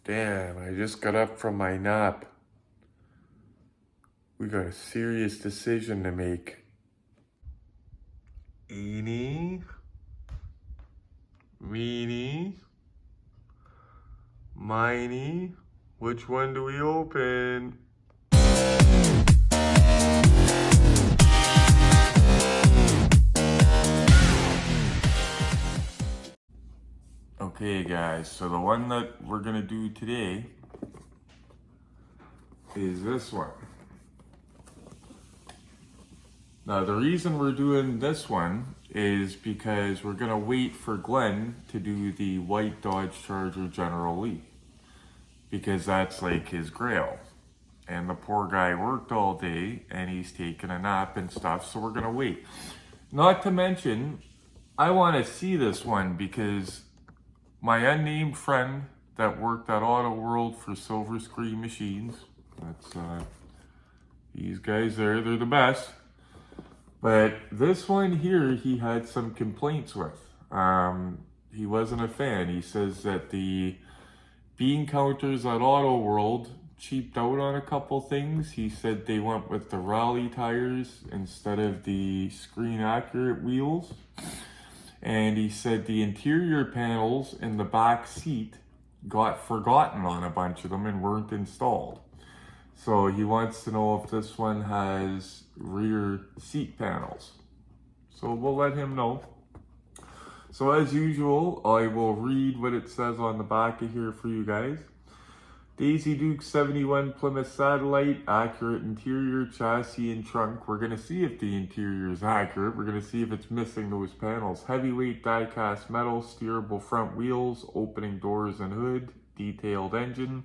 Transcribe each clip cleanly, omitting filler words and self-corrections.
Damn, I just got up from my nap. We got a serious decision to make. Eeny, meeny, miny. Which one do we open? Okay guys, so the one that we're gonna do today is this one. Now the reason we're doing this one is because we're gonna wait for Glenn to do the white Dodge Charger General Lee, because that's like his grail. And the poor guy worked all day and he's taking a nap and stuff, so we're gonna wait. Not to mention, I wanna see this one because my unnamed friend that worked at Auto World for Silver Screen Machines, that's these guys there, they're the best. But this one here, he had some complaints with. He wasn't a fan. He says that the bean counters at Auto World cheaped out on a couple things. He said they went with the rally tires instead of the screen accurate wheels. And he said the interior panels in the back seat got forgotten on a bunch of them and weren't installed. So he wants to know if this one has rear seat panels. So we'll let him know. So as usual, I will read what it says on the back of here for you guys. Daisy Duke 71 Plymouth Satellite, accurate interior, chassis, and trunk. We're going to see if the interior is accurate. We're going to see if it's missing those panels. Heavyweight die-cast metal, steerable front wheels, opening doors and hood, detailed engine.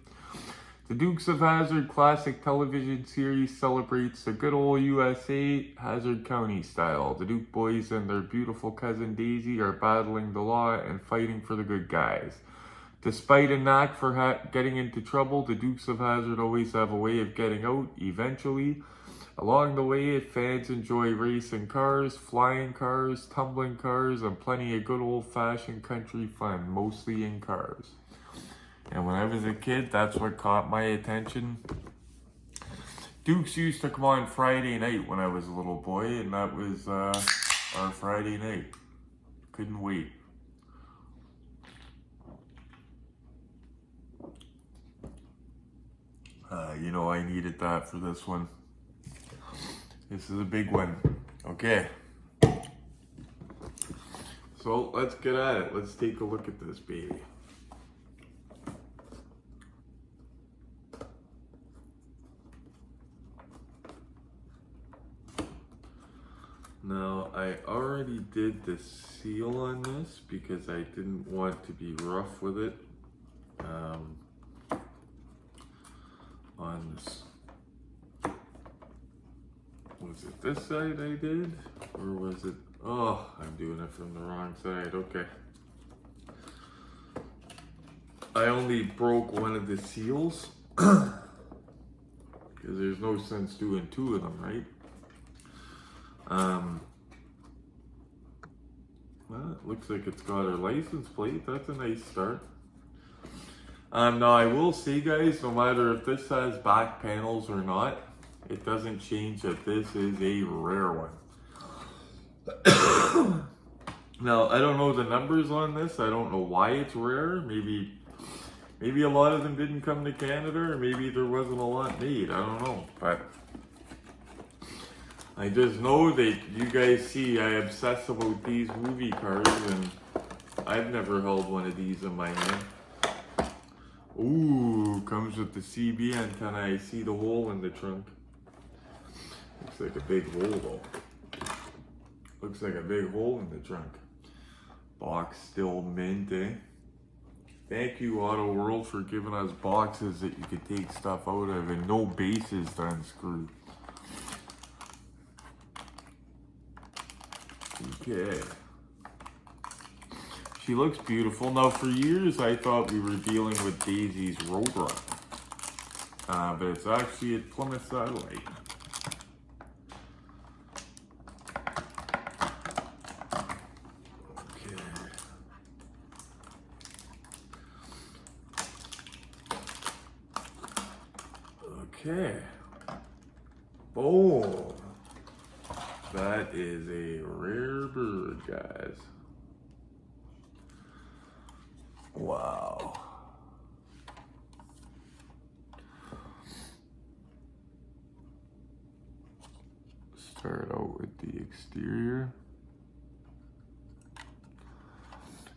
The Dukes of Hazzard Classic Television Series celebrates the good old USA Hazzard County style. The Duke boys and their beautiful cousin Daisy are battling the law and fighting for the good guys. Despite a knack for getting into trouble, the Dukes of Hazzard always have a way of getting out eventually. Along the way, fans enjoy racing cars, flying cars, tumbling cars, and plenty of good old-fashioned country fun, mostly in cars. And when I was a kid, that's what caught my attention. Dukes used to come on Friday night when I was a little boy, and that was our Friday night. Couldn't wait. You know, I needed that for this one. This is a big one. Okay. So let's get at it. Let's take a look at this baby. Now, I already did the seal on this because I didn't want to be rough with it. On this, was it this side I did, or was it, oh, I'm doing it from the wrong side, okay. I only broke one of the seals, because there's no sense doing two of them, right? Well, it looks like it's got her license plate, that's a nice start. Now I will say guys, no matter if this has back panels or not, it doesn't change that this is a rare one. Now I don't know the numbers on this, I don't know why it's rare. Maybe a lot of them didn't come to Canada, or maybe there wasn't a lot made, I don't know. But I just know that you guys see I obsess about these movie cars, and I've never held one of these in my hand. Ooh, comes with the CB antenna. I see the hole in the trunk. Looks like a big hole though. Looks like a big hole in the trunk. Box still mint, eh? Thank you, Auto World, for giving us boxes that you could take stuff out of and no bases to unscrew. Okay. She looks beautiful. Now, for years, I thought we were dealing with Daisy's Roadrunner. But it's actually a Plymouth Satellite. Okay. Okay. Boom. That is a rare bird, guys. Wow. Start out with the exterior.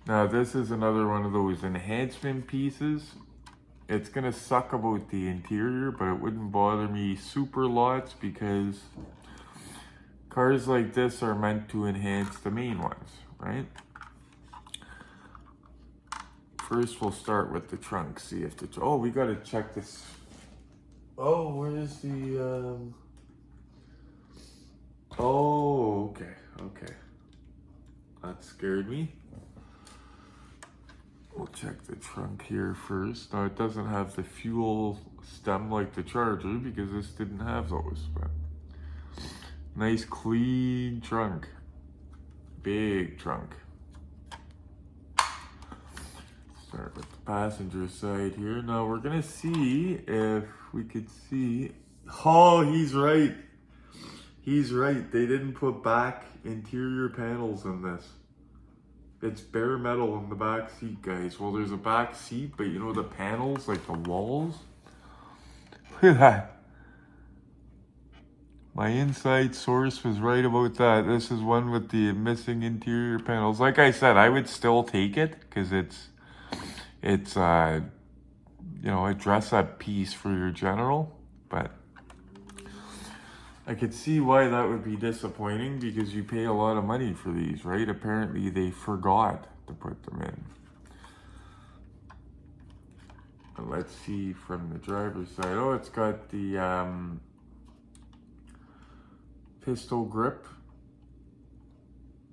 Now this is another one of those enhancement pieces. It's gonna suck about the interior, but it wouldn't bother me super lots because cars like this are meant to enhance the main ones, right? First we'll start with the trunk, see if the, oh, we gotta check this. Oh, where's the, oh, okay. That scared me. We'll check the trunk here first. Now it doesn't have the fuel stem like the Charger because this didn't have those, but nice clean trunk. Big trunk. Start with the passenger side here. Now we're gonna see if we could see. Oh, he's right. He's right. They didn't put back interior panels in this. It's bare metal in the back seat, guys. Well, there's a back seat, but you know the panels, like the walls? Look at that. My inside source was right about that. This is one with the missing interior panels. Like I said, I would still take it because it's you know, a dress-up piece for your General, but I could see why that would be disappointing because you pay a lot of money for these, right? Apparently they forgot to put them in. But let's see from the driver's side. Oh, it's got the pistol grip.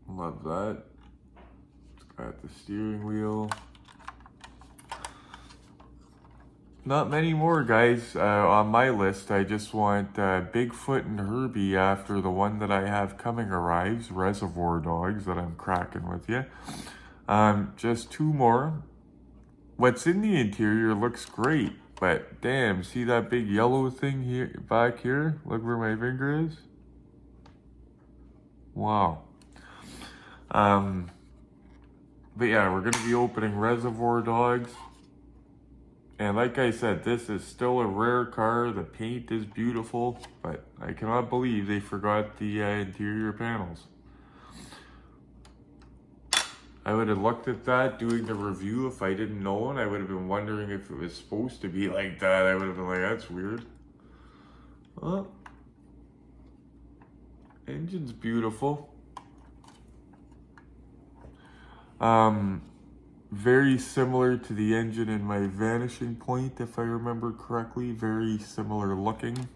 Love that. It's got the steering wheel. Not many more, guys, on my list. I just want Bigfoot and Herbie after the one that I have coming arrives, Reservoir Dogs, that I'm cracking with you. Just two more. What's in the interior looks great, but damn, see that big yellow thing here, back here? Look where my finger is. Wow. But yeah, we're gonna be opening Reservoir Dogs. And like I said, this is still a rare car. The paint is beautiful, but I cannot believe they forgot the interior panels. I would have looked at that doing the review if I didn't know, and I would have been wondering if it was supposed to be like that. I would have been like, that's weird. Oh. Engine's beautiful. Very similar to the engine in my Vanishing Point, if I remember correctly. Very similar looking.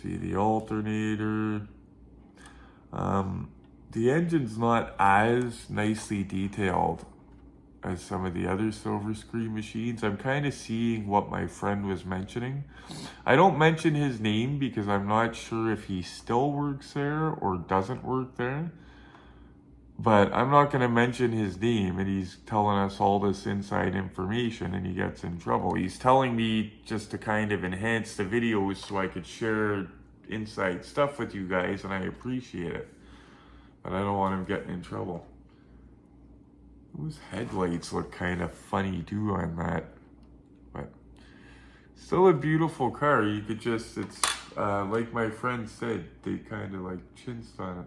See the alternator. The engine's not as nicely detailed as some of the other silver screen machines. I'm kind of seeing what my friend was mentioning. I don't mention his name because I'm not sure if he still works there or doesn't work there. But I'm not going to mention his name, and he's telling us all this inside information and he gets in trouble. He's telling me just to kind of enhance the videos so I could share inside stuff with you guys, and I appreciate it. But I don't want him getting in trouble. Those headlights look kind of funny too on that, but still a beautiful car. You could just, it's like my friend said, they kind of like chinsed on it.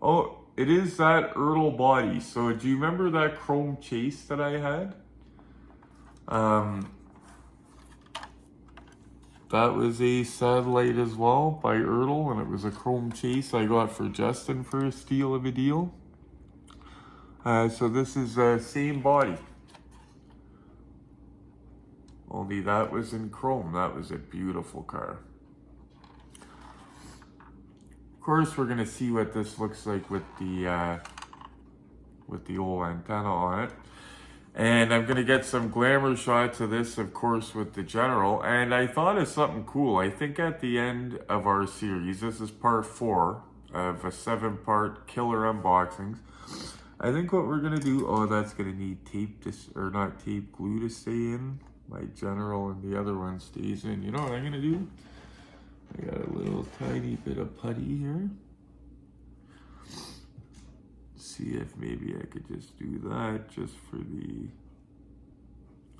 Oh, it is that Earl body. So do you remember that chrome chase that I had? That was a Satellite as well by Earl, and it was a chrome chase I got for Justin for a steal of a deal. So this is the same body, only that was in chrome. That was a beautiful car. Of course, we're gonna see what this looks like with the old antenna on it, and I'm gonna get some glamour shots of this, of course, with the General. And I thought of something cool. I think at the end of our series, this is part 4 of a 7-part killer unboxings. I think what we're gonna do, oh, that's gonna need tape or not tape, glue to stay in. My general and the other one stays in. You know what I'm gonna do? I got a little tiny bit of putty here. See if maybe I could just do that just for the,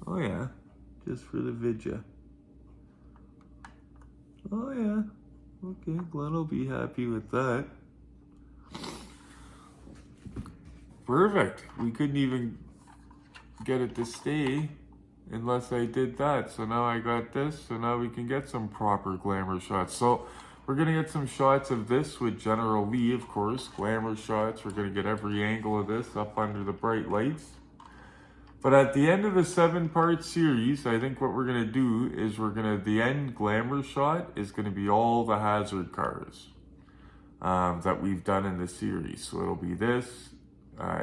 oh yeah, just for the vidya. Oh yeah, okay, Glenn will be happy with that. Perfect. We couldn't even get it to stay unless I did that. So now I got this, so now we can get some proper glamour shots. So we're gonna get some shots of this with General Lee, of course, glamour shots. We're gonna get every angle of this up under the bright lights. But at the end of the 7-part series, I think what we're gonna do is the end glamour shot is gonna be all the Hazzard cars that we've done in the series. So it'll be this,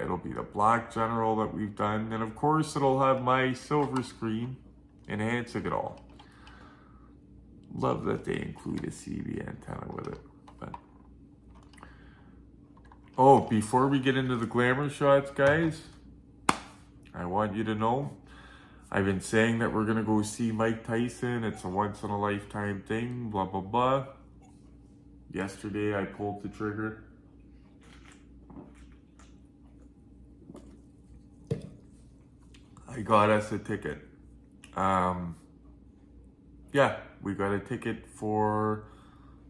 it'll be the black General that we've done, and of course it'll have my silver screen enhancing it all. Love that they include a CB antenna with it. But oh, before we get into the glamour shots, guys, I want you to know, I've been saying that we're gonna go see Mike Tyson. It's a once in a lifetime thing, blah, blah, blah. Yesterday I pulled the trigger. I got us a ticket. Yeah, we got a ticket for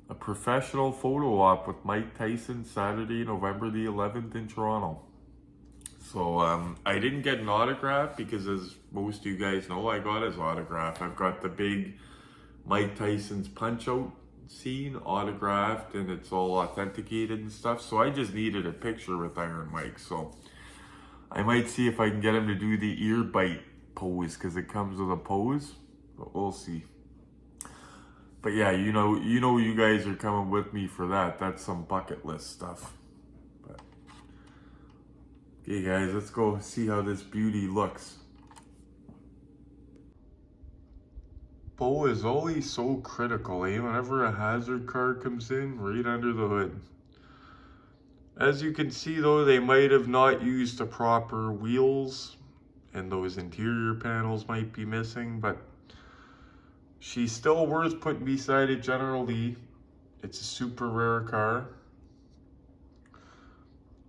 a professional photo op with Mike Tyson Saturday, November the 11th in Toronto. So I didn't get an autograph because, as most of you guys know, I got his autograph. I've got the big Mike Tyson's Punch-Out scene autographed, and it's all authenticated and stuff. So I just needed a picture with Iron Mike. So I might see if I can get him to do the ear bite pose, because it comes with a pose, but we'll see. But yeah, you know you guys are coming with me for that. That's some bucket list stuff. But okay guys, let's go see how this beauty looks. Bo is always so critical, eh? Whenever a Hazzard car comes in, right under the hood. As you can see though, they might have not used the proper wheels, and those interior panels might be missing, but she's still worth putting beside a General Lee. It's a super rare car.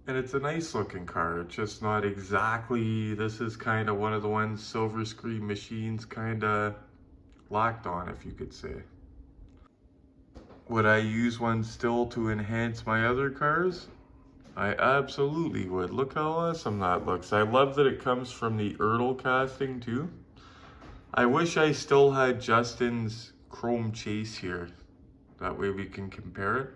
And it's a nice looking car. It's just not exactly, this is kind of one of the ones Silver Screen Machines kind of lacked on, if you could say. Would I use one still to enhance my other cars? I absolutely would. Look how awesome that looks. I love that it comes from the Ertl casting too. I wish I still had Justin's chrome chase here. That way we can compare it.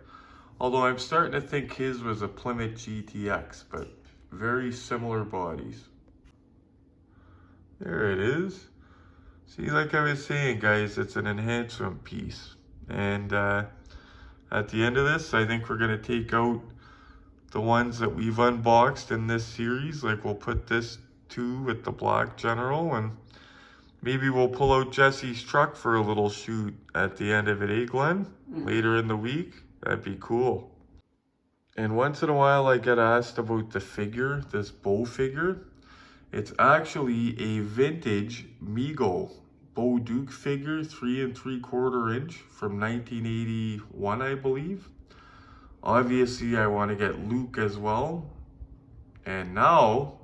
Although I'm starting to think his was a Plymouth GTX, but very similar bodies. There it is. See, like I was saying, guys, it's an enhancement piece. And at the end of this, I think we're going to take out the ones that we've unboxed in this series. Like, we'll put this too with the black General, and maybe we'll pull out Jesse's truck for a little shoot at the end of it, eh, Glenn? Later in the week. That'd be cool. And once in a while I get asked about the figure, this Bo figure. It's actually a vintage Mego Bo Duke figure, 3 3/4 inch from 1981, I believe. Obviously I want to get Luke as well. And now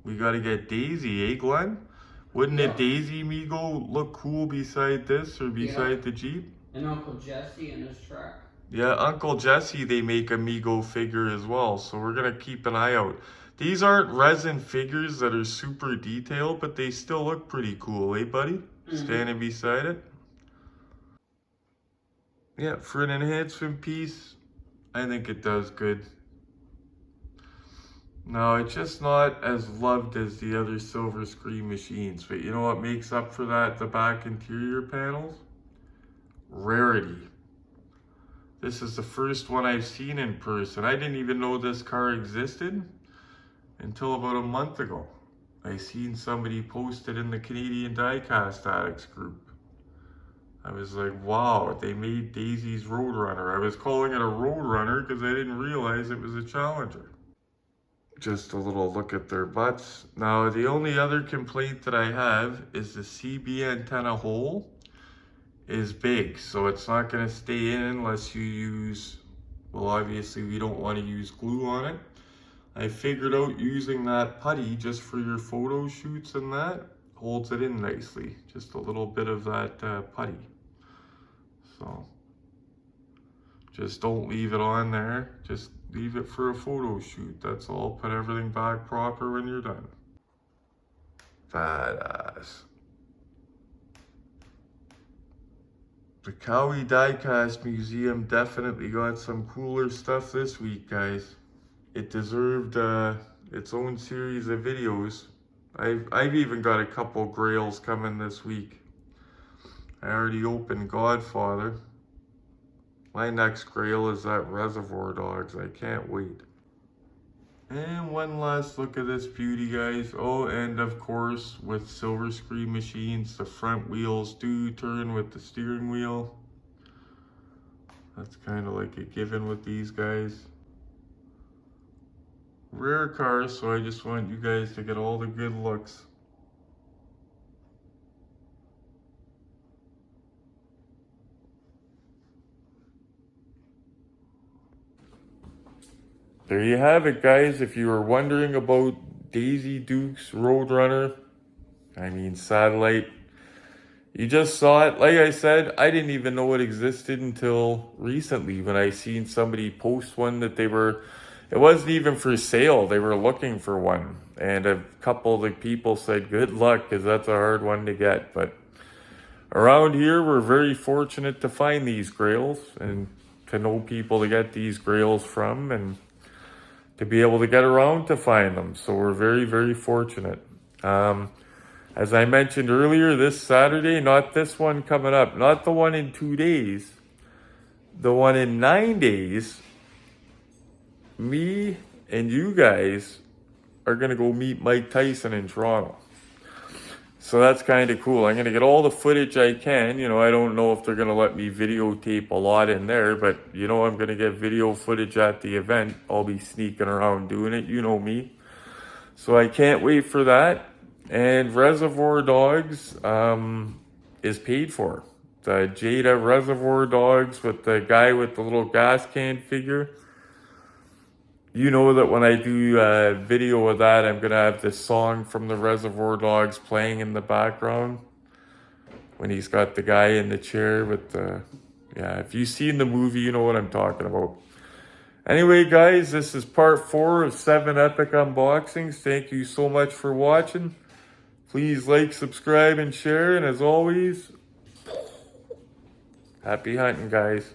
we got to get Daisy, eh, Glenn? Wouldn't a Daisy Mego look cool beside this or beside the Jeep? And Uncle Jesse and his truck. Yeah, Uncle Jesse, they make a Mego figure as well, so we're going to keep an eye out. These aren't resin figures that are super detailed, but they still look pretty cool, eh, buddy? Standing beside it. Yeah, for an enhancement piece, I think it does good. No, it's just not as loved as the other Silver Screen Machines, but you know what makes up for that? The back interior panels? Rarity. This is the first one I've seen in person. I didn't even know this car existed until about a month ago. I seen somebody post it in the Canadian Diecast Addicts group. I was like, wow, they made Daisy's Roadrunner. I was calling it a Roadrunner because I didn't realize it was a Challenger. just a little look at their butts. Now, the only other complaint that I have is the CB antenna hole is big, so it's not going to stay in unless you use, well, obviously we don't want to use glue on it. I figured out using that putty just for your photo shoots and that holds it in nicely. Just a little bit of that putty. So just don't leave it on there. Just leave it for a photo shoot. That's all. Put everything back proper when you're done. Badass. The Cowie Diecast Museum definitely got some cooler stuff this week, guys. It deserved its own series of videos. I've even got a couple grails coming this week. I already opened Godfather. My next grail is that Reservoir Dogs. I can't wait. And one last look at this beauty, guys. Oh, and of course, with silver screen machines, the front wheels do turn with the steering wheel. That's kind of like a given with these guys. Rare cars, so I just want you guys to get all the good looks. There you have it, guys. If you were wondering about Daisy Duke's Roadrunner, I mean Satellite, you just saw it. Like I said, I didn't even know it existed until recently when I seen somebody post one that it wasn't even for sale. They were looking for one. And a couple of the people said, good luck, because that's a hard one to get. But around here, we're very fortunate to find these grails and to know people to get these grails from and to be able to get around to find them. So we're very, very fortunate. As I mentioned earlier, this Saturday, not this one coming up, not the one in 2 days, the one in 9 days, me and you guys are going to go meet Mike Tyson in Toronto. So that's kind of cool. I'm going to get all the footage I can. You know, I don't know if they're going to let me videotape a lot in there, but you know, I'm going to get video footage at the event. I'll be sneaking around doing it. You know me. So I can't wait for that. And Reservoir Dogs is paid for. The Jada Reservoir Dogs with the guy with the little gas can figure. You know that when I do a video of that, I'm going to have this song from the Reservoir Dogs playing in the background. When he's got the guy in the chair with the... Yeah, if you've seen the movie, you know what I'm talking about. Anyway, guys, this is part 4 of 7 epic unboxings. Thank you so much for watching. Please like, subscribe, and share. And as always, happy hunting, guys.